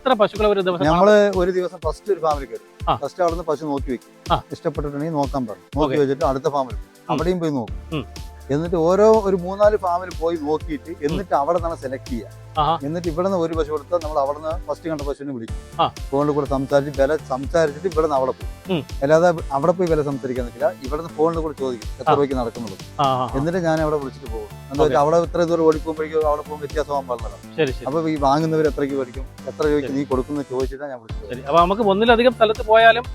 എത്ര പശുക്കളെ ഒരു ദിവസം? നമ്മള് ഒരു ദിവസം ഫസ്റ്റ് ഒരു ഫാമിൽ കയറും. ഫസ്റ്റ് അവിടെ നിന്ന് പശു നോക്കി വെക്കും. ഇഷ്ടപ്പെട്ടിട്ടുണ്ടെങ്കിൽ നോക്കാൻ പറയും. നോക്കി വെച്ചിട്ട് അടുത്ത ഫാമിൽ അവിടെയും പോയി നോക്കും. എന്നിട്ട് ഒരു 3-4 ഫാമിൽ പോയി നോക്കിയിട്ട് എന്നിട്ട് അവിടെ നിന്നാണ് സെലക്ട് ചെയ്യുക. എന്നിട്ട് ഇവിടെ നിന്ന് ഒരു പശു കൊടുത്താൽ നമ്മൾ അവിടെ നിന്ന് ഫസ്റ്റ് കണ്ട പശുവിനെ വിളിക്കും. ഫോണിൽ കൂടെ സംസാരിച്ചിട്ട് ഇവിടെ നിന്ന് അവിടെ പോകും. അല്ലാതെ അവിടെ പോയി വില സംസാരിക്കാൻ പറ്റില്ല. ഇവിടെ നിന്ന് ഫോണിൽ കൂടെ ചോദിക്കും എത്ര രൂപയ്ക്ക് നടക്കുന്നുള്ളൂ. എന്നിട്ട് ഞാൻ അവിടെ വിളിച്ചിട്ട് പോകും. എന്താ വെച്ചാൽ അവിടെ ഇത്ര ദൂരം ഓടിക്കുമ്പോഴേക്കും അവിടെ പോകുമ്പോൾ വ്യത്യാസമാകാൻ പാടില്ല. അപ്പൊ ഈ വാങ്ങുന്നവർ എത്രയ്ക്ക് മേടിക്കും, എത്ര രൂപയ്ക്ക് നീ കൊടുക്കുന്ന ചോദിച്ചിട്ടാണ് ഞാൻ വിളിച്ചത്. അപ്പൊ നമുക്ക് ഒന്നിലധികം സ്ഥലത്ത് പോയാലും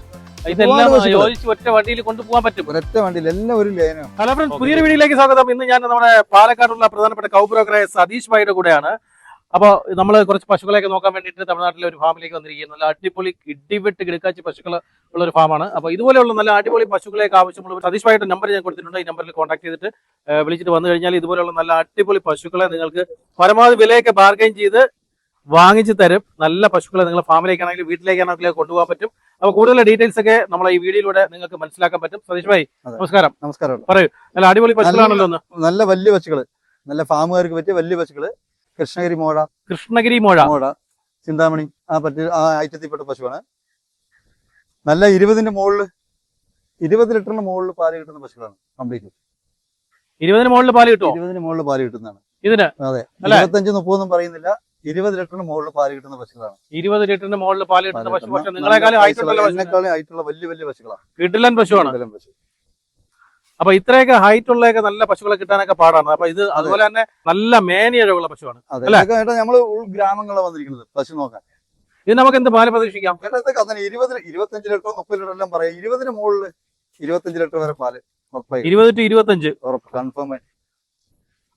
ഇതെല്ലാം യോജിച്ച് ഒറ്റ വണ്ടിയിൽ കൊണ്ടുപോകാൻ പറ്റും. ഒരൊറ്റ വണ്ടിയിൽ എല്ലാം ഒരു ലൈനാണ്. ഹലോ ഫ്രണ്ട്സ്, പുതിയൊരു വീഡിയോയിലേക്ക് സ്വാഗതം. ഇന്ന് ഞാൻ നമ്മുടെ പാലക്കാടുള്ള പ്രധാനപ്പെട്ട കൗ ബ്രോക്കറായ സതീഷ് ഭായിയുടെ കൂടെയാണ്. അപ്പോൾ നമ്മൾ കുറച്ച് പശുക്കളെയൊക്കെ നോക്കാൻ വേണ്ടിയിട്ട് തമിഴ്നാട്ടിലെ ഒരു ഫാമിലേക്ക് വന്നിരിക്കുന്നത്. നല്ല അടിപൊളി ഇടിവെട്ട് കിടക്കാച്ചി പശുക്കൾ ഉള്ള ഒരു ഫാമാണ്. അപ്പോൾ ഇതുപോലെയുള്ള നല്ല അടിപൊളി പശുക്കളെയൊക്കെ ആവശ്യമുള്ള സതീഷ് ഭായിയുടെ നമ്പർ ഞാൻ കൊടുത്തിട്ടുണ്ട്. ഈ നമ്പറിൽ കോൺടാക്ട് ചെയ്തിട്ട് വിളിച്ചിട്ട് വന്നു കഴിഞ്ഞാൽ ഇതുപോലെയുള്ള നല്ല അടിപൊളി പശുക്കളെ നിങ്ങൾക്ക് പരമാവധി വിലയൊക്കെ ബാർഗൈൻ ചെയ്ത് വാങ്ങിച്ചു തരും. നല്ല പശുക്കളെ നിങ്ങൾ ഫാമിലേക്കാണെങ്കിലും വീട്ടിലേക്കാണെങ്കിലും കൊണ്ടുപോകാൻ പറ്റും. അപ്പൊ കൂടുതൽ ഡീറ്റെയിൽസ് ഒക്കെ നമ്മളെ ഈ വീഡിയോയിലൂടെ നിങ്ങൾക്ക് മനസ്സിലാക്കാൻ പറ്റും. സതീഷ് ഭായി നമസ്കാരം. നമസ്കാരം. പറയൂ, നല്ല അടിപൊളി പശുക്കളാണല്ലോ. നല്ല വലിയ പശുക്കള്, നല്ല ഫാമുകാർക്ക് പറ്റിയ വലിയ പശുക്കള്. കൃഷ്ണഗിരി മോഴ, ചിന്താമണി ആ ഐറ്റത്തിൽപ്പെട്ട പശുവാണ്. നല്ല 20 ലിറ്ററിന് മുകളിൽ പാല് കിട്ടുന്ന പശുക്കളാണ്. കംപ്ലീറ്റ് 20 മുകളിൽ പാല് കിട്ടും. 20 മുകളിൽ പാല് കിട്ടുന്നതാണ് ഇതിന്. അതെ, 25-30 പറയുന്നില്ല. 20 ലിറ്ററിന് മുകളിൽ പാല് കിട്ടുന്ന പശുക്കളാണ്. 20 ലിറ്ററിന് മുകളിൽ പാല് കിട്ടുന്ന പശു. പക്ഷെ നിങ്ങളെക്കാളും ഹൈറ്റുള്ള വലിയ പശുക്കളാണ്. കിടിലൻ പശുവാണ്. അപ്പൊ ഇത്രയൊക്കെ ഹൈറ്റ് ഉള്ളതൊക്കെ നല്ല പശുക്കളെ കിട്ടാനൊക്കെ പാടാണ്. അപ്പൊ ഇത് അതുപോലെ തന്നെ നല്ല മേനിയുള്ള പശുവാണ്. നമ്മള് ഉൾഗ്രാമങ്ങളെ വന്നിരിക്കുന്നത് പശു നോക്കാൻ. ഇത് നമുക്ക് എന്ത് പാല് പ്രതീക്ഷിക്കാം? 20, 25 ലിറ്റർ 30 ലിറ്റർ എല്ലാം പറയാം. 20 മുകളിൽ 25 ലിറ്റർ വരെ പാല് 20 to 25 ഉറപ്പ് കൺഫേം.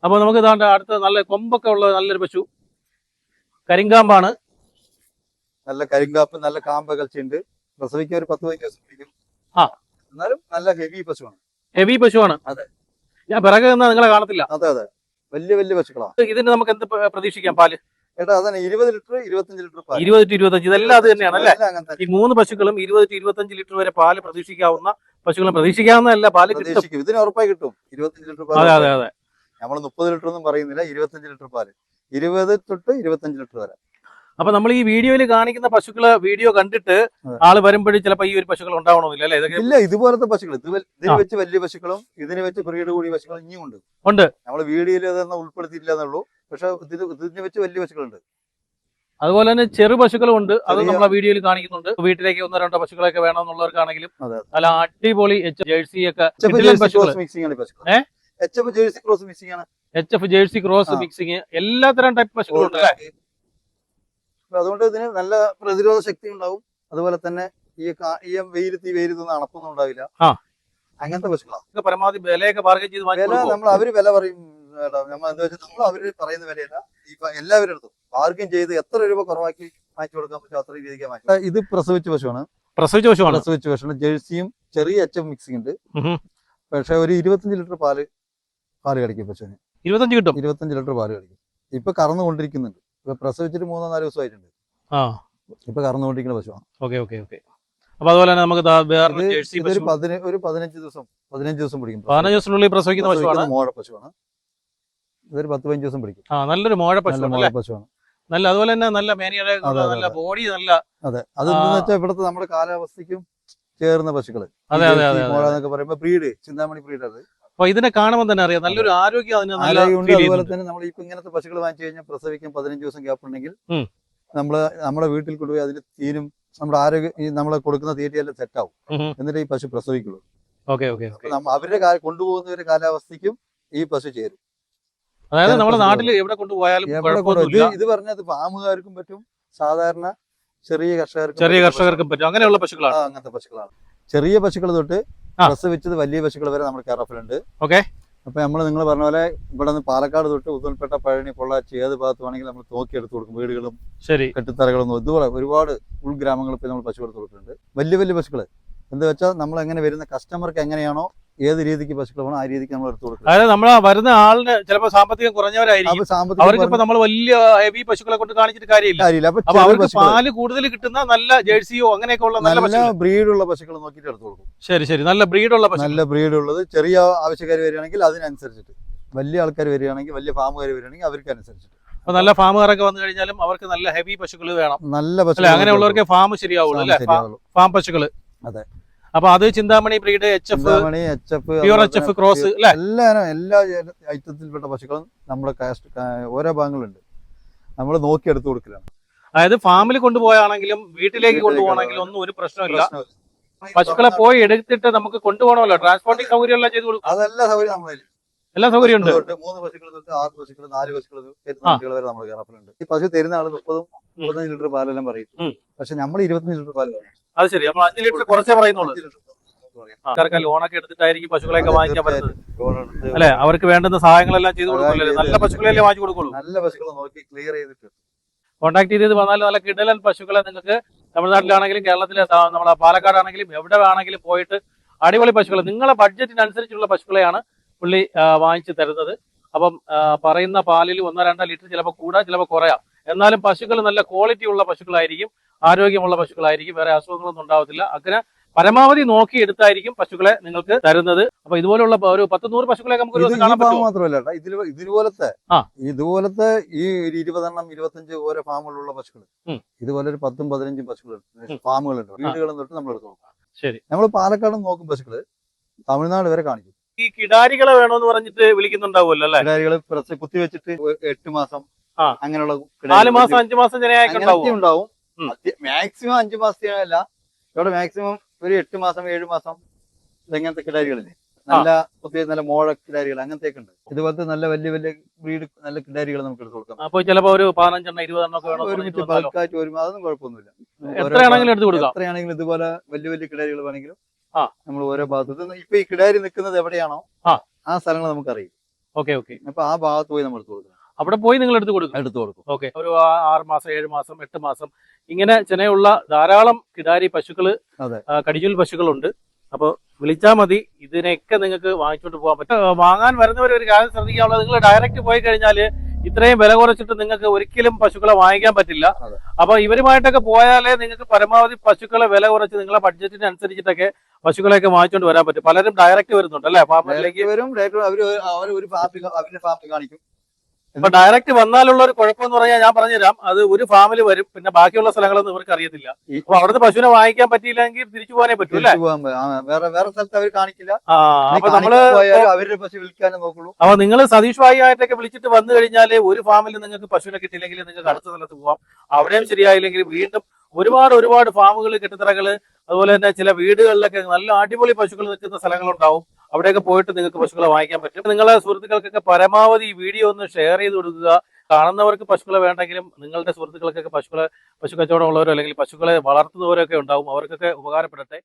അപ്പൊ നമുക്ക് ഇതാണ്ട് അടുത്ത നല്ല കൊമ്പൊക്കെ ഉള്ള നല്ലൊരു പശു, കരിങ്കാമ്പാണ്. നല്ല കരിങ്കാപ്പ്, നല്ല കാമ്പകൾച്ചുണ്ട്. പ്രസവിക്കാൻ ഒരു 10-15 ദിവസം പിടിക്കും. എന്നാലും നല്ല ഹെവി പശുവാണ്. ഹെവി പശുവാണ്. അതെ, ഞാൻ പിറകെ നിന്നാ നിങ്ങളെ കാണത്തില്ല. അതെ അതെ, വലിയ പശുക്കളാണ്. ഇതിന് നമുക്ക് എന്ത് പ്രതീക്ഷിക്കാം പാല്? ഏട്ടാ അതന്നെ 20 ലിറ്റർ 25 ലിറ്റർ 20 to 25 ഇതെല്ലാം അത് തന്നെയാണ് അല്ലേ? ഈ 3 പശുക്കളും 20 to 25 ലിറ്റർ വരെ പാല് പ്രതീക്ഷിക്കാവുന്ന പശുക്കളും. പ്രതീക്ഷിക്കാവുന്നതല്ല, പാല് കിട്ടും. ഇതിന് ഉറപ്പായി കിട്ടും 25 ലിറ്റർ പാല്. അതെ അതെ അതെ, നമ്മൾ 30 ലിറ്റർ ഒന്നും പറയുന്നില്ല. 25 ലിറ്റർ പാല്, 20 to 25 ലിറ്റർ വരെ. അപ്പൊ നമ്മൾ ഈ വീഡിയോയിൽ കാണിക്കുന്ന പശുക്കള് വീഡിയോ കണ്ടിട്ട് ആള് വരുമ്പോഴും ചിലപ്പോ ഈ ഒരു പശുക്കൾ ഉണ്ടാവണമെന്നില്ല അല്ലെ? ഇല്ല, ഇതുപോലത്തെ പശുക്കൾ ഇതിന് വെച്ച് വലിയ പശുക്കളും ഇതിന് വെച്ച് ബ്രീഡ് കൂടിയ പശുക്കളും ഇനിയും ഉണ്ട്. നമ്മൾ വീഡിയോയിൽ അതൊന്നും ഉൾപ്പെടുത്തിയില്ല എന്നുള്ളൂ. പക്ഷെ ഇതിന് വെച്ച് വലിയ പശുക്കളുണ്ട്. അതുപോലെ തന്നെ ചെറു പശുക്കളും ഉണ്ട്. അത് നമ്മളെ വീഡിയോയിൽ കാണിക്കുന്നുണ്ട്. വീട്ടിലേക്ക് 1-2 പശുക്കളൊക്കെ വേണമെന്നുള്ളവർക്കാണെങ്കിലും നല്ല അടിപൊളി ജേഴ്സി ഒക്കെ HF ജേഴ്സി ക്രോസ് മിക്സിങ് എല്ലാത്തരം ടൈപ്പ് പശുക്കളുണ്ട്. അതുകൊണ്ട് ഇതിന് നല്ല പ്രതിരോധ ശക്തി ഉണ്ടാവും. അതുപോലെ തന്നെ ഈ വെയിലത്തൊന്നും അണപ്പൊന്നും ഉണ്ടാവില്ല. അങ്ങനത്തെ പശുക്കളാണ്. പരമാവധി വിലയൊക്കെ ബാർഗൈൻ ചെയ്ത് അവര് വില പറയും. നമ്മൾ എന്താ വെച്ചാൽ നമ്മൾ അവര് പറയുന്ന വിലയല്ല. ഇപ്പൊ എല്ലാവരും എടുത്തും ബാർഗൈൻ ചെയ്ത് എത്ര രൂപ കുറവാക്കി മാറ്റി കൊടുക്കാൻ പറ്റും അത്ര രീതിക്ക് മാറ്റി. ഇത് പ്രസവിച്ച പശുവാണ്. പ്രസവിച്ച പശുവാണ്. ജേഴ്സിയും ചെറിയ HF മിക്സിംഗ് ഉണ്ട്. പക്ഷെ ഒരു 25 ലിറ്റർ പാല് കടിക്കും പശുവിന്. 25 ലിറ്റർ പാല് കടിക്കും. ഇപ്പൊ കറന്നുകൊണ്ടിരിക്കുന്നുണ്ട്. ഇപ്പൊ പ്രസവിച്ചിട്ട് 3-4 ദിവസമായിട്ടുണ്ട്. ഇപ്പൊ കറന്നുകൊണ്ടിരിക്കുന്ന പശുവാണ്. അപ്പൊ അതുപോലെ തന്നെ നമുക്ക് ഒരു 15 ദിവസം പിടിക്കും. 15 ദിവസത്തിനുള്ളിൽ പ്രസവിക്കുന്ന പശുവാണ്. മോഴ പശുവാണ്. ഇതൊരു 10-15 ദിവസം പിടിക്കും. നല്ലൊരു മോഴ പശുവാണ്. നല്ല അതുപോലെ തന്നെ നല്ല മേനിയുടെ നല്ല ബോഡി നല്ല. അതെ, അതെന്താന്ന് വെച്ചാൽ ഇവിടുത്തെ നമ്മുടെ കാലാവസ്ഥയ്ക്കും ചേർന്ന പശുക്കള്. മോഴ എന്നൊക്കെ പറയുമ്പോ ബ്രീഡ് ചിന്താമണി ബ്രീഡ്. അത് അപ്പൊ ഇതിനെ കാണുമ്പോൾ തന്നെ അറിയാം നല്ലൊരു ആരോഗ്യം. അതുപോലെ തന്നെ നമ്മൾ ഇപ്പൊ ഇങ്ങനത്തെ പശുക്കൾ വാങ്ങിച്ചു കഴിഞ്ഞാൽ പ്രസവിക്കാൻ 15 ദിവസം ഗ്യാപ്പ് ഉണ്ടെങ്കിൽ നമ്മുടെ വീട്ടിൽ കൊണ്ടുപോയി അതിന് തീരും നമ്മുടെ ആരോഗ്യം നമ്മളെ കൊടുക്കുന്ന തീറ്റയെല്ലാം സെറ്റ് ആവും. എന്നിട്ട് ഈ പശു പ്രസവിക്കുള്ളൂ. അവരുടെ കൊണ്ടുപോകുന്നവരുടെ കാലാവസ്ഥയ്ക്കും ഈ പശു ചേരും. അതായത് നമ്മുടെ നാട്ടിൽ എവിടെ കൊണ്ടുപോയാലും ഇത് പറഞ്ഞത് ഫാമുകാർക്കും പറ്റും, സാധാരണ ചെറിയ കർഷകർക്കും പറ്റും. അങ്ങനെയുള്ള പശുക്കളാണ്. അങ്ങനത്തെ പശുക്കളാണ്. ചെറിയ പശുക്കൾ തൊട്ട് പ്രസവിച്ചത് വലിയ പശുക്കൾ വരെ നമ്മുടെ കേരളത്തിലുണ്ട്. അപ്പൊ നിങ്ങൾ പറഞ്ഞ പോലെ ഇവിടെ നിന്ന് പാലക്കാട് തൊട്ട് ഉദൽപേട്ട, പഴനി, പൊള്ളാച്ചി ഏത് ഭാഗത്ത് വേണമെങ്കിൽ നമ്മൾ നോക്കിയെടുത്ത് കൊടുക്കും. വീടുകളും കെട്ടിത്തറകളും ഇതുപോലെ ഒരുപാട് ഉൾഗ്രാമങ്ങളിൽ ഇപ്പൊ നമ്മൾ പശു എടുത്ത് കൊടുക്കുന്നുണ്ട്. വലിയ പശുക്കള് എന്താ വെച്ചാൽ നമ്മൾ എങ്ങനെ വരുന്ന കസ്റ്റമർക്ക് എങ്ങനെയാണോ ഏത് രീതിക്ക് പശുക്കൾ വേണം ആ രീതിക്ക് നമ്മൾ എടുത്തു കൊടുക്കും. അതായത് നമ്മളെ വരുന്ന ആളിന് ചിലപ്പോൾ സാമ്പത്തികം കുറഞ്ഞവരായിരിക്കും. അവർക്ക് നമ്മൾ വലിയ ഹെവി പശുക്കളെ കൊണ്ട് കാണിച്ചിട്ട് കാര്യമില്ല. അപ്പൊ അവർക്ക് പാല് കൂടുതൽ കിട്ടുന്ന നല്ല ജേഴ്സിയോ അങ്ങനെയൊക്കെ ഉള്ള നല്ല ബ്രീഡുള്ള പശുക്കൾ നോക്കിയിട്ട് എടുത്തു കൊടുക്കും. ശരി, നല്ല ബ്രീഡുള്ളത്. ചെറിയ ആവശ്യക്കാർ വരികയാണെങ്കിൽ അതിനനുസരിച്ചിട്ട്, വലിയ ആൾക്കാർ വരികയാണെങ്കിൽ, വലിയ ഫാമുകാർ വരികയാണെങ്കിൽ അവർക്ക് അനുസരിച്ചിട്ട്. അപ്പൊ നല്ല ഫാമുകാരൊക്കെ വന്നു കഴിഞ്ഞാലും അവർക്ക് നല്ല ഹെവി പശുക്കൾ വേണം നല്ല അല്ലെ? പശുക്കൾ അങ്ങനെയുള്ളവർക്ക് ഫാം ശരിയാവുള്ളൂ അല്ലെ? ഫാം പശുക്കള്. അതെ. അപ്പൊ അത് Chintamani breed, HF, pure HF cross അല്ലെ? എല്ലാ ഐറ്റത്തിൽപ്പെട്ട പശുക്കളും നമ്മുടെ ഓരോ ഭാഗങ്ങളുണ്ട്. നമ്മൾ നോക്കി എടുത്തു കൊടുക്കലാണ്. അതായത് ഫാമിൽ കൊണ്ടുപോയാണെങ്കിലും വീട്ടിലേക്ക് കൊണ്ടുപോകണമെങ്കിലും ഒന്നും ഒരു പ്രശ്നമില്ല. പശുക്കളെ പോയി എടുത്തിട്ട് നമുക്ക് കൊണ്ടുപോകണമല്ലോ, ട്രാൻസ്പോർട്ടിംഗ് സൗകര്യം എല്ലാം ചെയ്ത് കൊടുക്കും. അതെല്ലാം സൗകര്യം നമ്മുടെ എല്ലാ സൗകര്യം ഉണ്ട്. 3 പശുക്കൾ തൊട്ട് 6 പശുക്കൾ, 4 പശുക്കൾ വരെ നമ്മുടെ കേരളത്തിലുണ്ട്. ഈ പശു തരുന്ന ആള് 30-35 ലിറ്റർ പാലെല്ലാം പറയും. പക്ഷെ നമ്മൾ 25 ലിറ്റർ പാല് പറയും. അത് ശരി. നമ്മൾ 5 ലിറ്റർ കുറച്ചേ പറയുന്നുള്ളൂ. ആൾക്കാർക്ക് ലോണൊക്കെ എടുത്തിട്ടായിരിക്കും പശുക്കളെയൊക്കെ വാങ്ങിക്കാൻ പറ്റുന്നത് അല്ലെ? അവർക്ക് വേണ്ടുന്ന സഹായങ്ങളെല്ലാം ചെയ്ത് കൊടുക്കുമല്ലോ. നല്ല പശുക്കളെല്ലാം വാങ്ങിച്ചു കൊടുക്കുള്ളൂ. നല്ല പശുക്കളെ നോക്കി ക്ലിയർ ചെയ്തിട്ട് കോൺടാക്ട് ചെയ്ത് വന്നാൽ നല്ല കിടലൻ പശുക്കളെ നിങ്ങൾക്ക് തമിഴ്നാട്ടിലാണെങ്കിലും കേരളത്തിലെ നമ്മളെ പാലക്കാടാണെങ്കിലും എവിടെ വേണമെങ്കിലും പോയിട്ട് അടിപൊളി പശുക്കൾ നിങ്ങളെ ബഡ്ജറ്റിനനുസരിച്ചുള്ള പശുക്കളെയാണ് പുള്ളി വാങ്ങിച്ചു തരുന്നത്. അപ്പം പറയുന്ന പാലിൽ 1-2 ലിറ്റർ ചിലപ്പോൾ കൂടാ ചിലപ്പോൾ കുറയാം. എന്നാലും പശുക്കൾ നല്ല ക്വാളിറ്റി ഉള്ള പശുക്കളായിരിക്കും, ആരോഗ്യമുള്ള പശുക്കളായിരിക്കും, വേറെ അസുഖങ്ങളൊന്നും ഉണ്ടാവത്തില്ല. അങ്ങനെ പരമാവധി നോക്കി എടുത്തായിരിക്കും പശുക്കളെ നിങ്ങൾക്ക് തരുന്നത്. അപ്പൊ ഇതുപോലുള്ള ഒരു 10-100 പശുക്കളെയൊക്കെ നമുക്ക് ഒരു ദിവസം കാണാൻ പറ്റുമോ? മാത്രമല്ല ഇതുപോലത്തെ ഈ 20-25 ഓരോ ഫാമുകളുള്ള പശുക്കൾ, ഇതുപോലെ ഒരു 10-15 പശുക്കൾ ഫാമുകളുണ്ട്, വീടുകളും തൊട്ട് നമ്മൾ എടുത്തു നോക്കാം. ശരി. നമ്മൾ പാലക്കാട് നോക്കും പശുക്കള് തമിഴ്നാട് വരെ കാണിക്കും. ഈ കിടാരികളെ വേണോന്ന് പറഞ്ഞിട്ട് വിളിക്കുന്നുണ്ടാവുമല്ലോ അല്ലെ? കിടാരികള് കുത്തിവെച്ചിട്ട് 8 മാസം അങ്ങനെയുള്ള 4 മാസം 5 മാസം ഉണ്ടാവും. മാക്സിമം 5 മാസത്തിനല്ല, ഇവിടെ മാക്സിമം ഒരു 8 മാസം 7 മാസം ഇങ്ങനത്തെ കിടാരികളില്ലേ, നല്ല കുത്തിവെച്ച് നല്ല മോഴ കിടാരികൾ അങ്ങനത്തെയൊക്കെ ഉണ്ട്. ഇതുപോലത്തെ നല്ല വലിയ ബ്രീഡ് നല്ല കിടാരികൾ നമുക്ക് എടുത്ത് കൊടുക്കാം. അപ്പൊ ചിലപ്പോ ഒരു 15-20 ഒരുമിച്ച് ബൾക്കായിട്ട് അതൊന്നും കുഴപ്പമൊന്നുമില്ല. എത്രയാണെങ്കിലും ഇതുപോലെ വലിയ കിടാരികൾ വേണമെങ്കിലും നമ്മൾ ഓരോ ഭാഗത്ത് ഇപ്പൊ ഈ കിടാരി നിൽക്കുന്നത് എവിടെയാണോ ആ സ്ഥലങ്ങൾ നമുക്കറിയും. Okay okay. അപ്പൊ ആ ഭാഗത്ത് പോയി നമ്മൾ എടുത്തു കൊടുക്കണം. അവിടെ പോയി നിങ്ങൾ എടുത്തു കൊടുക്കും. ഓക്കെ. ഒരു 6 മാസം 7 മാസം 8 മാസം ഇങ്ങനെ ചെനയുള്ള ധാരാളം കിടാരി പശുക്കള്, കടിഞ്ഞൂൽ പശുക്കളുണ്ട്. അപ്പൊ വിളിച്ചാൽ മതി, ഇതിനൊക്കെ നിങ്ങൾക്ക് വാങ്ങിച്ചോണ്ട് പോകാൻ പറ്റും. വാങ്ങാൻ വരുന്നവർ ഒരു കാര്യം ശ്രദ്ധിക്കാനുള്ളത്, നിങ്ങൾ ഡയറക്റ്റ് പോയി കഴിഞ്ഞാല് ഇത്രയും വില കുറച്ചിട്ട് നിങ്ങൾക്ക് ഒരിക്കലും പശുക്കളെ വാങ്ങിക്കാൻ പറ്റില്ല. അപ്പൊ ഇവരുമായിട്ടൊക്കെ പോയാലേ നിങ്ങൾക്ക് പരമാവധി പശുക്കളെ വില കുറച്ച് നിങ്ങളെ ബഡ്ജറ്റിന് അനുസരിച്ചിട്ടൊക്കെ പശുക്കളെയൊക്കെ വാങ്ങിച്ചോണ്ട് വരാൻ പറ്റും. പലരും ഡയറക്റ്റ് വരുന്നുണ്ട് അല്ലെ? ഫാമിലേക്ക് വരും, അവര് ഫാമിൽ കാണിക്കും. ഇപ്പൊ ഡയറക്റ്റ് വന്നാലുള്ള ഒരു കുഴപ്പമെന്ന് പറഞ്ഞാൽ ഞാൻ പറഞ്ഞുതരാം. അത് ഒരു ഫാമിൽ വരും, പിന്നെ ബാക്കിയുള്ള സ്ഥലങ്ങളൊന്നും ഇവർക്ക് അറിയത്തില്ല. അപ്പൊ അവിടുത്തെ പശുവിനെ വാങ്ങിക്കാൻ പറ്റിയില്ലെങ്കിൽ തിരിച്ചു പോകാനേ പറ്റൂ അല്ലെ? വേറെ സ്ഥലത്ത് അവർ കാണിക്കില്ല. അപ്പൊ നമ്മള് അവരുടെ പശു വിൽക്കാനേ നോക്കുള്ളൂ. അപ്പൊ നിങ്ങൾ സതീഷ് ഭായി ആയിട്ടൊക്കെ വിളിച്ചിട്ട് വന്നു കഴിഞ്ഞാല് ഒരു ഫാമിൽ നിങ്ങൾക്ക് പശുവിനെ കിട്ടിയില്ലെങ്കിൽ നിങ്ങൾക്ക് അടുത്ത സ്ഥലത്ത് പോവാം. അവിടെയും ശരിയായില്ലെങ്കിൽ വീണ്ടും ഒരുപാട് ഫാമുകൾ, കെട്ടിത്തറകള്, അതുപോലെ തന്നെ ചില വീടുകളിലൊക്കെ നല്ല അടിപൊളി പശുക്കൾ നിൽക്കുന്ന സ്ഥലങ്ങളുണ്ടാവും. അവിടെയൊക്കെ പോയിട്ട് നിങ്ങൾക്ക് പശുക്കളെ വാങ്ങിക്കാൻ പറ്റും. നിങ്ങളെ സുഹൃത്തുക്കൾക്കൊക്കെ പരമാവധി ഈ വീഡിയോ ഒന്ന് ഷെയർ ചെയ്ത് കൊടുക്കുക. കാണുന്നവർക്ക് പശുക്കളെ വേണ്ടെങ്കിലും നിങ്ങളുടെ സുഹൃത്തുക്കൾക്കൊക്കെ പശു കച്ചവടമുള്ളവരോ അല്ലെങ്കിൽ പശുക്കളെ വളർത്തുന്നവരൊക്കെ ഉണ്ടാവും, അവർക്കൊക്കെ ഉപകാരപ്പെടട്ടെ.